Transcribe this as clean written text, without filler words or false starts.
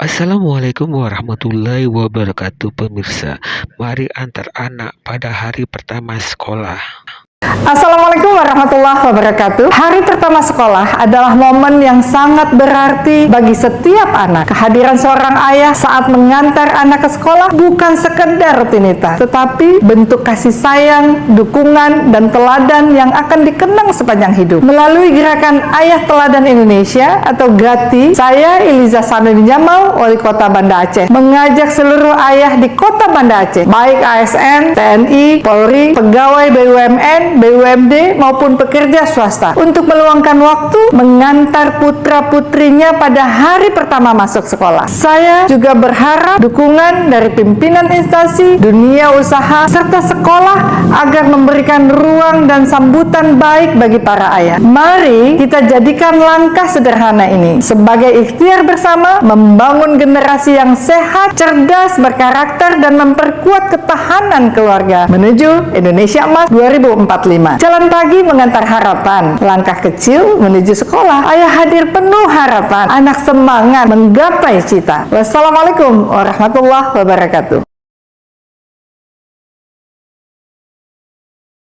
Assalamualaikum warahmatullahi wabarakatuh pemirsa. Mari antar anak pada hari pertama sekolah. Assalamualaikum warahmatullahi wabarakatuh. Hari pertama sekolah adalah momen yang sangat berarti bagi setiap anak. Kehadiran seorang ayah saat mengantar anak ke sekolah bukan sekedar rutinitas, tetapi bentuk kasih sayang, dukungan, dan teladan yang akan dikenang sepanjang hidup. Melalui gerakan Ayah Teladan Indonesia atau GATI, saya Iliza Sanuddin Jamal, Wali Kota Banda Aceh, mengajak seluruh ayah di Kota Banda Aceh, baik ASN, TNI, Polri, pegawai BUMN, BUMD maupun pekerja swasta untuk meluangkan waktu mengantar putra-putrinya pada hari pertama masuk sekolah. Saya juga berharap dukungan dari pimpinan instansi, dunia usaha, serta sekolah agar memberikan ruang dan sambutan baik bagi para ayah. Mari kita jadikan langkah sederhana ini sebagai ikhtiar bersama membangun generasi yang sehat, cerdas, berkarakter, dan memperkuat ketahanan keluarga menuju Indonesia Emas 2045. Jalan pagi mengantar harapan, langkah kecil menuju sekolah. Ayah hadir penuh harapan, anak semangat menggapai cita. Wassalamualaikum warahmatullahi wabarakatuh.